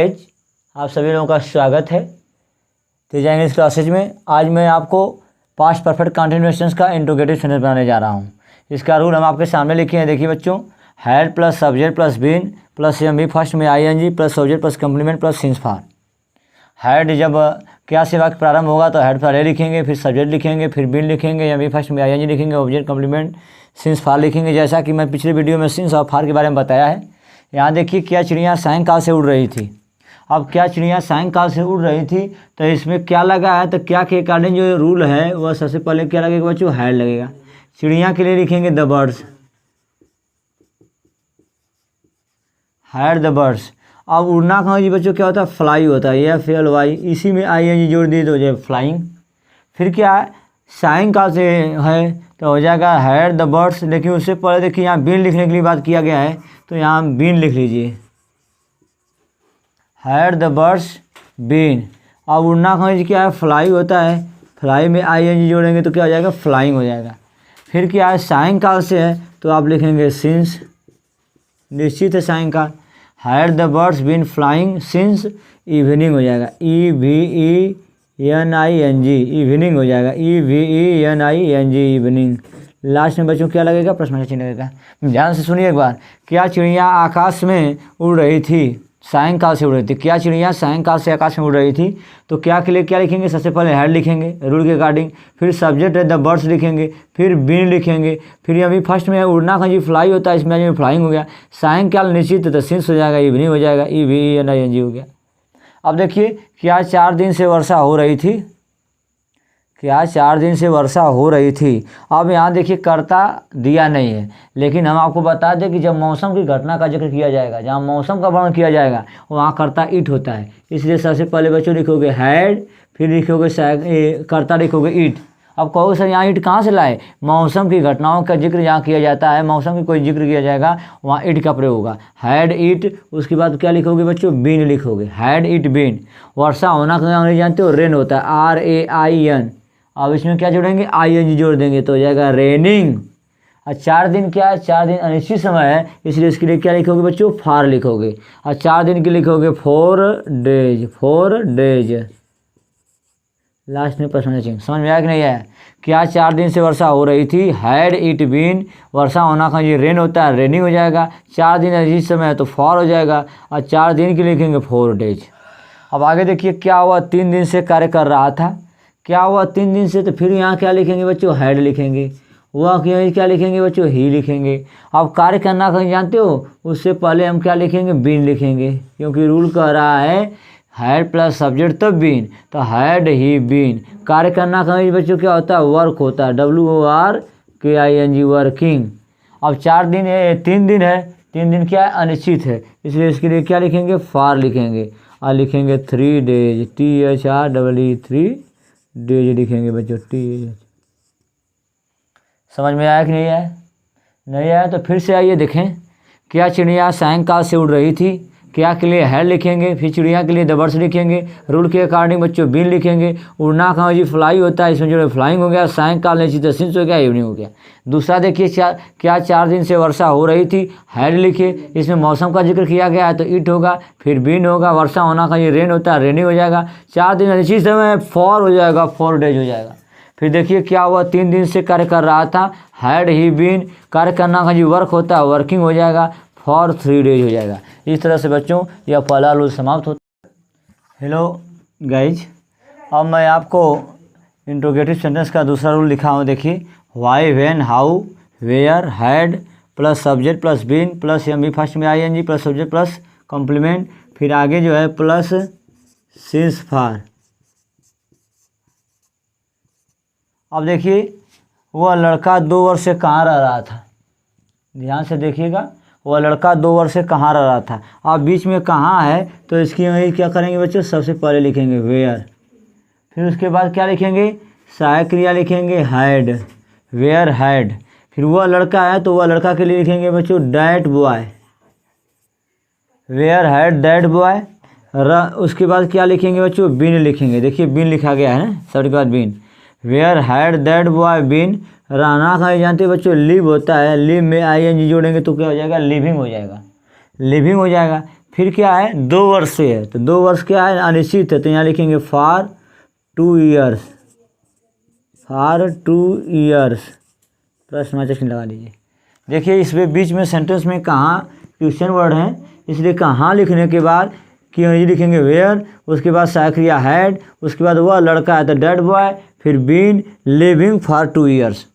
आप सभी लोगों का स्वागत है तेजा इंग्लिश क्लासेज में। आज मैं आपको पास्ट परफेक्ट कंटिन्यूएशंस का इंट्रोगेटिव सेंटेंस बनाने जा रहा हूँ। इसका रूल हम आपके सामने लिखे हैं। देखिए बच्चों, had plus subject plus been plus M B first में ING plus subject plus complement plus since for. Had जब क्या से वाक्य प्रारंभ होगा तो हैड पहले लिखेंगे, फिर सब्जेक्ट लिखेंगे, फिर बीन लिखेंगे, एम बी फर्स्ट में आईएनजी लिखेंगे, ऑब्जेक्ट कम्प्लीमेंट सिंस फॉर लिखेंगे। जैसा कि मैं पिछले वीडियो में सिंस और फॉर के बारे में बताया है। यहाँ देखिए, क्या चिड़िया सायंकाल से उड़ रही थी। अब क्या चिड़िया सायंकाल से उड़ रही थी तो इसमें क्या लगा है, तो क्या के अकॉर्डिंग जो रूल है वह सबसे पहले क्या लगेगा बच्चों, हैड लगेगा। चिड़िया के लिए लिखेंगे the birds, had the birds. अब उड़ना कहाँ जी बच्चों, क्या होता है, फ्लाई होता है, या फिर वाई, इसी में आई एन जी जोड़ दिए तो हो जाए फ्लाइंग। फिर क्या है, सायंकाल से है तो हो जाएगा हैड द बर्ड्स। लेकिन उससे पहले देखिए यहाँ बीन लिखने के लिए बात किया गया है, तो यहाँ बीन लिख लीजिए, हैड द बर्ड्स बीन। अब उड़ना कहाँ जी क्या है, फ्लाई होता है, फ्लाई में आई एन जी जोड़ेंगे तो क्या हो जाएगा, फ्लाइंग हो जाएगा। फिर क्या है, सायंकाल से है तो आप लिखेंगे सिंस, निश्चित है सायंकाल। Had the birds been flying since evening हो जाएगा, E V E N I N G, evening हो जाएगा, E V E N I N G, evening. Last में बच्चों क्या लगेगा, प्रश्न चिन्ह लगेगा। ध्यान से सुनिए एक बार। क्या चिड़िया आकाश में उड़ रही थी, सायंकाल से उड़ रही थी। क्या चिड़िया सायंकाल से आकाश में उड़ रही थी, तो क्या के लिए क्या लिखेंगे, सबसे पहले हैड लिखेंगे रूल के अकॉर्डिंग, फिर सब्जेक्ट है द बर्ड्स लिखेंगे, फिर बीन लिखेंगे, फिर अभी फर्स्ट में उड़ना का जी फ्लाई होता है, इसमें अभी फ्लाइंग हो गया। सायंकाल निश्चित तो सिंस हो जाएगा, इवनिंग हो जाएगा, E V N I N G हो गया। अब देखिए, क्या 4 दिन से वर्षा हो रही थी, क्या 4 दिन से वर्षा हो रही थी। अब यहाँ देखिए कर्ता दिया नहीं है, लेकिन हम आपको बता दें कि जब मौसम की घटना का जिक्र किया जाएगा, जहाँ मौसम का वर्णन किया जाएगा वहाँ कर्ता इट होता है। इसलिए सबसे पहले बच्चों लिखोगे हैड, फिर लिखोगे कर्ता लिखोगे इट। अब कहोगे सर यहाँ इट कहाँ से लाए, मौसम की घटनाओं का जिक्र यहाँ किया जाता है, मौसम की कोई जिक्र किया जाएगा वहाँ इट का प्रयोग होगा, हैड इट। उसके बाद क्या लिखोगे बच्चों, बीन लिखोगे, हैड इट बीन। वर्षा होना नहीं जानते हो, रेन होता है, RAIN। अब इसमें क्या जोड़ेंगे, ING जोड़ देंगे तो हो जाएगा रेनिंग। और 4 दिन क्या है, 4 दिन अनिश्चित समय है, इसलिए इसके लिए क्या लिखोगे बच्चों, फॉर लिखोगे। और 4 दिन के लिखोगे 4 डेज, 4 डेज। लास्ट में प्रश्न चिन्ह। समझ में आया कि नहीं आया। क्या 4 दिन से वर्षा हो रही थी, हैड इट बीन। वर्षा होना का ये रेन होता है, रेनिंग हो जाएगा। 4 दिन अनिश्चित समय है तो फॉर हो जाएगा, और 4 दिन के लिखेंगे 4 डेज। अब आगे देखिए, क्या हुआ, 3 दिन से कार्य कर रहा था। क्या हुआ 3 दिन से, तो फिर यहाँ क्या लिखेंगे बच्चों, हैड लिखेंगे। हुआ क्या लिखेंगे बच्चों, ही लिखेंगे। अब कार्य करना कहीं जानते हो, उससे पहले हम क्या लिखेंगे, बीन लिखेंगे, क्योंकि रूल कह रहा है हैड प्लस सब्जेक्ट तब बीन, तो हैड ही बीन। कार्य करना कहीं बच्चों क्या होता है, वर्क होता है, WORKING, वर्किंग। अब 4 दिन है, 3 दिन है, 3 दिन क्या है, अनिश्चित है, इसलिए इसके लिए क्या लिखेंगे, फॉर लिखेंगे। और लिखेंगे 3 डेज, THREE 3 डेज लिखेंगे बच्चों, TH। समझ में आया कि नहीं आया, नहीं आया तो फिर से आइए देखें। क्या चिड़िया सायंकाल से उड़ रही थी, क्या के लिए हैड लिखेंगे, फिर चिड़िया के लिए द बर्ड्स लिखेंगे, रूल के अकॉर्डिंग बच्चों बीन लिखेंगे। उड़ना कहाँ जी, फ्लाई होता है, इसमें जो फ्लाइंग हो गया, सायंकाल निश्चित सिंस हो गया, इवनिंग हो गया। दूसरा देखिए, क्या 4 दिन से वर्षा हो रही थी, हैड लिखे, इसमें मौसम का जिक्र किया गया है तो इट होगा, फिर बीन होगा। वर्षा होना का ये रेन होता है, रेनिंग हो जाएगा। 4 दिन अनिश्चित समय फॉर हो जाएगा, 4 डेज हो जाएगा। फिर देखिए क्या हुआ, 3 दिन से कार्य कर रहा था, हैड ही बीन। कार्य करना का जी वर्क होता है, वर्किंग हो जाएगा, फॉर 3 डेज हो जाएगा। इस तरह से बच्चों यह पहला रूल समाप्त होता है। हेलो गाइज, अब मैं आपको इंट्रोगेटिव सेंटेंस का दूसरा रूल लिखा हूँ। देखिए, why, when, how, where, had plus subject plus been plus M B first में ING plus subject plus complement, फिर आगे जो है प्लस सिंस फॉर। अब देखिए, वह लड़का 2 वर्ष से कहाँ रह रहा था। ध्यान से देखिएगा, वह लड़का 2 वर्ष से कहाँ रह रहा था। अब बीच में कहाँ है तो इसकी वही क्या करेंगे बच्चों, सबसे पहले लिखेंगे वेयर, फिर उसके बाद क्या लिखेंगे, सहायक क्रिया लिखेंगे हैड, वेयर हैड। फिर वह लड़का है तो वह लड़का के लिए लिखेंगे बच्चों that boy, where had that boy. उसके बाद क्या लिखेंगे बच्चों, बीन लिखेंगे। देखिए बीन लिखा गया है ना, शब्द के बाद been, where had that boy been. रहना का जानते हो बच्चों, लिव होता है, लिव में ING जोड़ेंगे तो क्या हो जाएगा, लिविंग हो जाएगा, लिविंग हो जाएगा। फिर क्या है 2 वर्ष से है, तो 2 वर्ष क्या है अनिश्चित है, तो यहाँ लिखेंगे फॉर 2 ईयर्स, फॉर 2 ईयर्स प्रश्नवाचक चिन्ह लगा लीजिए। देखिए इसमें बीच में सेंटेंस में कहाँ क्वेश्चन वर्ड है, इसलिए कहाँ लिखने के बाद कि लिखेंगे वेयर, उसके बाद सहायक्रिया हैड, उसके बाद वह लड़का है तो डेड बॉय, फिर बीन लिविंग फॉर 2 ईयर्स।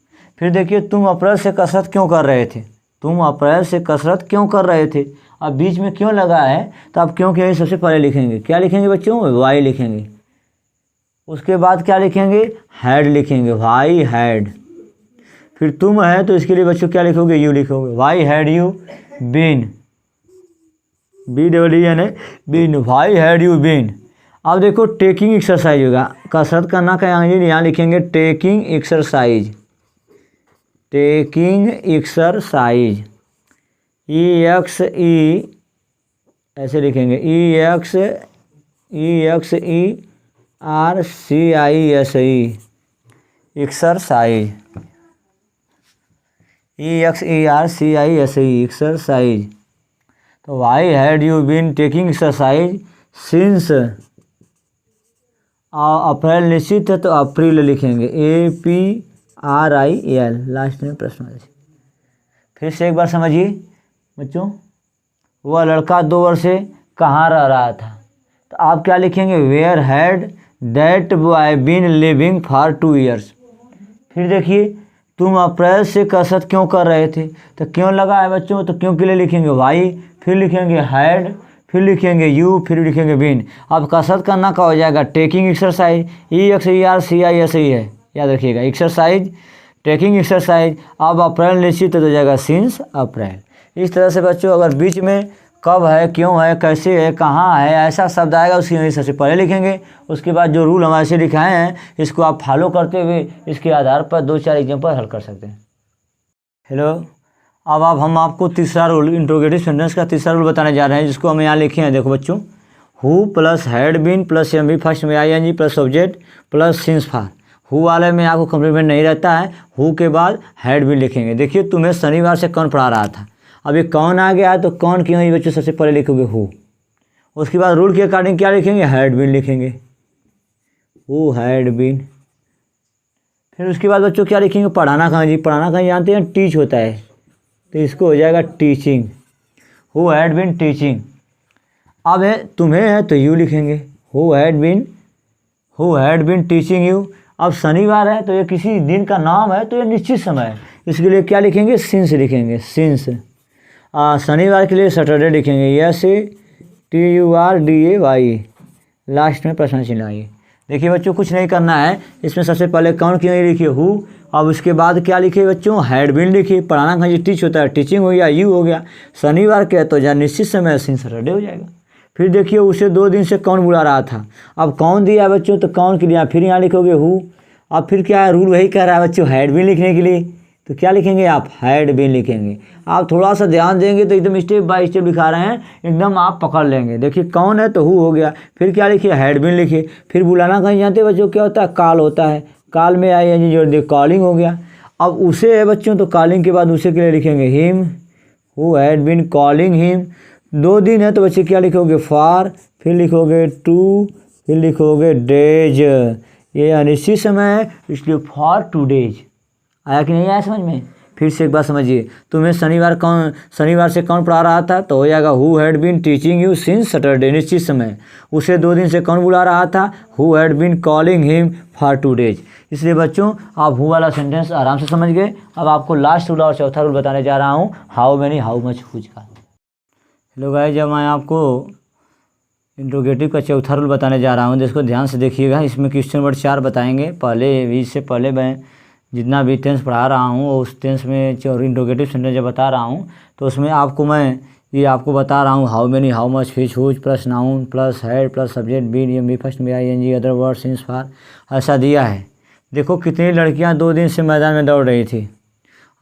फिर देखिए तुम अप्रैल से कसरत क्यों कर रहे थे, तुम अप्रैल से कसरत क्यों कर रहे थे, अब बीच में क्यों लगा है तो आप क्यों क्या सबसे पहले लिखेंगे, क्या लिखेंगे बच्चों, वाई लिखेंगे। उसके बाद क्या लिखेंगे, हैड लिखेंगे, वाई हैड। फिर तुम है तो इसके लिए बच्चों क्या लिखोगे, यू लिखोगे, why had you been, BEEN है been, why had you been. अब देखो टेकिंग एक्सरसाइज होगा, कसरत करना का यहाँ लिखेंगे taking exercise, taking exercise, EXE ऐसे लिखेंगे, EXERCISE एक्सरसाइज, EXERCISE एक्सरसाइज। तो why had you been taking exercise since, April निश्चित है तो अप्रैल लिखेंगे, APRIL लास्ट में प्रश्न। फिर से एक बार समझिए बच्चों, वह लड़का 2 वर्ष से कहाँ रह रहा था, तो आप क्या लिखेंगे, where had that boy been living for 2 years. फिर देखिए तुम अप्रैल से कसरत क्यों कर रहे थे, तो क्यों लगा है बच्चों, तो क्यों के लिए लिखेंगे वाई, फिर लिखेंगे हैड, फिर लिखेंगे यू, फिर लिखेंगे बीन। अब कसरत करना का हो जाएगा टेकिंग एक्सरसाइज, EXERCISE है, याद रखिएगा एक्सरसाइज, टेकिंग एक्सरसाइज। अब अप्रैल निश्चित हो जाएगा सिंस अप्रैल। इस तरह से बच्चों अगर बीच में कब है, क्यों है, कैसे है, कहाँ है, ऐसा शब्द आएगा उसकी सबसे पहले लिखेंगे। उसके बाद जो रूल हमारे से लिखाए हैं इसको आप फॉलो करते हुए इसके आधार पर 2-4 एग्जाम्पल हल कर सकते हैं। हेलो, अब हम आपको तीसरा रूल, इंट्रोगेटिव सेंटेंस का तीसरा रूल बताने जा रहे हैं, जिसको हम यहाँ लिखे हैं। देखो बच्चों, who plus had been plus MV first में ING plus subject plus since for. Who वाले में आपको कम्प्लीमेंट नहीं रहता है, हु के बाद हैड बीन लिखेंगे। देखिए तुम्हें शनिवार से कौन पढ़ा रहा था, अभी कौन आ गया तो कौन क्यों ही बच्चों सबसे पहले लिखोगे हु। उसके बाद रूल के अकॉर्डिंग क्या लिखेंगे, हैड बीन लिखेंगे, हु हैड बीन। फिर उसके बाद बच्चों क्या लिखेंगे, पढ़ाना कहाँ जी, पढ़ाना कहाँ जानते हैं, टीच होता है, तो इसको हो जाएगा teaching, who had been teaching. अब है तुम्हें है तो यू लिखेंगे, who had been teaching you. अब शनिवार है तो ये किसी दिन का नाम है तो ये निश्चित समय है, इसके लिए क्या लिखेंगे, सिंस लिखेंगे, सिंस। शनिवार के लिए सैटरडे लिखेंगे, SATURDAY लास्ट में प्रश्न चिन्ह आइए। देखिए बच्चों कुछ नहीं करना है, इसमें सबसे पहले कौन क्यों नहीं लिखिए हु। अब उसके बाद क्या लिखे बच्चों, हैड बीन लिखिए, पढ़ाना कहीं टीच होता है, टीचिंग हो गया, यू हो गया। शनिवार के तो जहाँ निश्चित समय सिंस सैटरडे हो जाएगा। फिर देखिए उसे 2 दिन से कौन बुला रहा था, अब कौन दिया बच्चों, तो कौन के लिए फिर यहाँ लिखोगे हु। अब फिर क्या है, रूल वही कह रहा है बच्चों हैड बीन लिखने के लिए, तो क्या लिखेंगे आप, हैड बीन लिखेंगे। आप थोड़ा सा ध्यान देंगे तो एकदम स्टेप बाय स्टेप दिखा रहे हैं, एकदम आप पकड़ लेंगे। देखिए कौन है तो हु हो गया, फिर क्या लिखिए, हैड बीन लिखिए। फिर बुलाना कहीं जानते बच्चों क्या होता है, कॉल होता है, कॉल में ING जोड़ दिए, कॉलिंग हो गया। अब उसे है बच्चों तो कॉलिंग के बाद उसे के लिए लिखेंगे him, who had been calling him. 2 दिन है तो बच्चे क्या लिखोगे, फॉर, फिर लिखोगे टू, फिर लिखोगे डेज। ये अनिश्चित समय है इसलिए फॉर 2 डेज। आया कि नहीं आया समझ में, फिर से एक बार समझिए। तुम्हें शनिवार से कौन पढ़ा रहा था, तो हो जाएगा who had been teaching you since Saturday निश्चित समय। उसे 2 दिन से कौन बुला रहा था, who had been calling him for 2 days. इसलिए बच्चों आप हु वाला सेंटेंस आराम से समझ गए। अब आपको लास्ट रूल और चौथा रूल बताने जा रहा हूँ, how many how much whose का। हेलो गाइस, जब मैं आपको इंट्रोगेटिव का चौथा रूल बताने जा रहा हूँ, जिसको ध्यान से देखिएगा। इसमें क्वेश्चन वर्ड 4 बताएंगे। पहले इससे पहले मैं जितना भी टेंस पढ़ा रहा हूँ उस टेंस में इंट्रोगेटिव सेंटेंस जब बता रहा हूँ तो उसमें आपको मैं ये आपको बता रहा हूँ, how many, how much, which, whose plus noun plus had plus subject been MV first में ING other word since for, ऐसा दिया है। देखो कितनी लड़कियाँ 2 दिन से मैदान में दौड़ रही थी।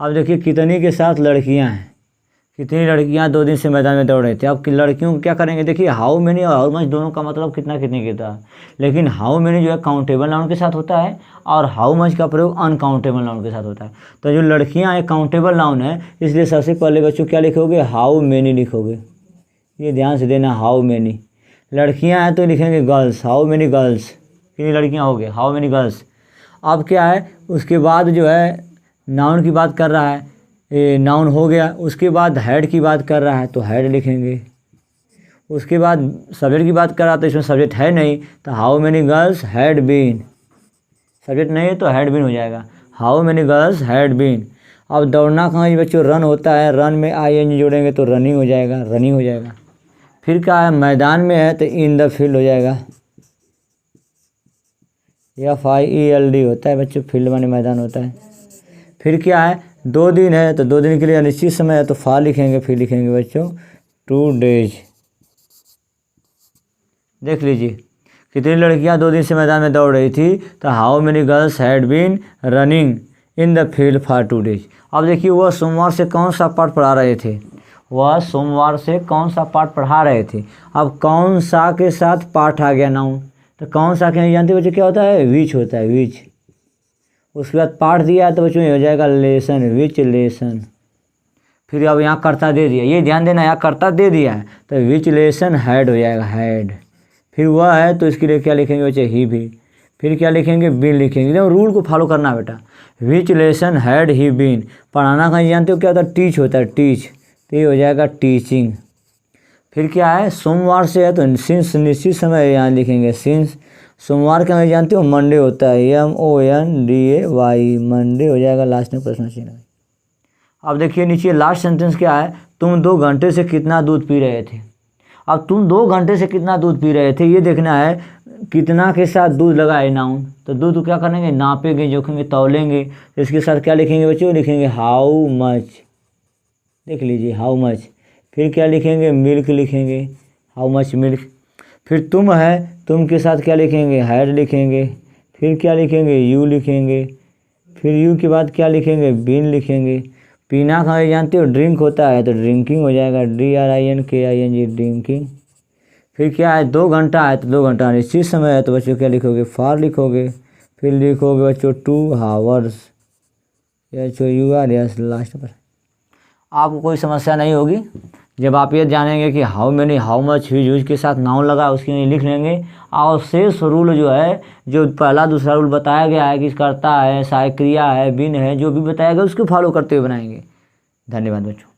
अब देखिए कितनी के साथ लड़कियाँ हैं, कितनी लड़कियां 2 दिन से मैदान में दौड़ रही थी। अब कि लड़कियों को क्या करेंगे, देखिए हाउ मेनी और हाउ मच दोनों का मतलब कितना कितने की था, लेकिन हाउ मेनी जो है काउंटेबल नाउन के साथ होता है और हाउ मच का प्रयोग अनकाउंटेबल नाउन के साथ होता है। तो जो लड़कियां एक काउंटेबल नाउन है, इसलिए सबसे पहले बच्चों क्या लिखोगे, हाउ मेनी लिखोगे, ये ध्यान से देना, हाउ मैनी। लड़कियां हैं तो लिखेंगे गर्ल्स, हाउ मैनी गर्ल्स, कितनी लड़कियां हो गए, हाउ मैनी गर्ल्स। अब क्या है, उसके बाद जो है नाउन की बात कर रहा है, ये नाउन हो गया। उसके बाद हेड की बात कर रहा है तो हेड लिखेंगे। उसके बाद सब्जेक्ट की बात कर रहा है तो इसमें सब्जेक्ट है नहीं, तो how many girls had been, subject नहीं है तो हैड बीन हो जाएगा, how many girls had been. अब दौड़ना कहाँ है बच्चों, रन होता है, रन में ING जोड़ेंगे तो रनिंग हो जाएगा, रनिंग हो जाएगा। फिर क्या है, मैदान में है तो इन द फील्ड हो जाएगा, FIELD होता है बच्चों, फील्ड माने मैदान होता है। फिर क्या है, 2 दिन है तो 2 दिन के लिए अनिश्चित समय है तो फॉर लिखेंगे, फिर लिखेंगे बच्चों 2 डेज। देख लीजिए कितनी लड़कियां 2 दिन से मैदान में दौड़ रही थी, तो how many girls had been running in the field for 2 days. अब देखिए वह सोमवार से कौन सा पाठ पढ़ा रहे थे, वह सोमवार से कौन सा पाठ पढ़ा रहे थे। अब कौन सा के साथ पाठ आ गया नाउन, तो कौन सा के जानते बच्चों क्या होता है, विच होता है, विच। उसके बाद पाठ दिया है तो बच्चों ये हो जाएगा लेसन, विच लेसन। फिर अब यहाँ कर्ता दे दिया, ये ध्यान देना, यहाँ कर्ता दे दिया है तो विच लेसन हैड हो जाएगा, हैड। फिर वह है तो इसके लिए क्या लिखेंगे बच्चे, ही भी। फिर क्या लिखेंगे, बीन लिखेंगे। एकदम रूल को फॉलो करना बेटा, which lesson had he been. पढ़ाना कहीं जानते हो क्या होता है, टीच होता है, टीच, तो ये हो जाएगा टीचिंग। फिर क्या है, सोमवार से है तो सिंस निश्चित समय यहाँ लिखेंगे, सिंस। सोमवार का मैं जानते हो मंडे होता है, MONDAY, मंडे हो जाएगा, लास्ट में प्रश्न चिन्ह। अब देखिए नीचे लास्ट सेंटेंस क्या है, तुम 2 घंटे से कितना दूध पी रहे थे। अब तुम 2 घंटे से कितना दूध पी रहे थे, ये देखना है कितना के साथ दूध लगा है नाउन, तो दूध को क्या करेंगे, नापेंगे, जोखेंगे, तौलेंगे। तो इसके साथ क्या लिखेंगे बच्चों, लिखेंगे हाउ मच, देख लीजिए हाउ मच। फिर क्या लिखेंगे, मिल्क लिखेंगे, हाउ मच मिल्क। फिर तुम है, तुम के साथ क्या लिखेंगे, हैड लिखेंगे। फिर क्या लिखेंगे, यू लिखेंगे। फिर यू के बाद क्या लिखेंगे, बीन लिखेंगे। पीना खाना जानते हो ड्रिंक होता है तो ड्रिंकिंग हो जाएगा, DRINKING, ड्रिंकिंग। फिर क्या है, 2 घंटा है तो 2 घंटा निश्चित समय है तो बच्चों क्या लिखोगे, फॉर लिखोगे। फिर लिखोगे बच्चों 2 हावर्स, HOUR, लास्ट पर। आपको कोई समस्या नहीं होगी जब आप ये जानेंगे कि how many, how much, use के साथ नाउन लगा उसके लिए लिख लेंगे। और शेष रूल जो है, जो पहला दूसरा रूल बताया गया है कि कर्ता है, सहायक क्रिया है, बिन है, जो भी बताया गया उसको फॉलो करते हुए बनाएंगे। धन्यवाद बच्चों।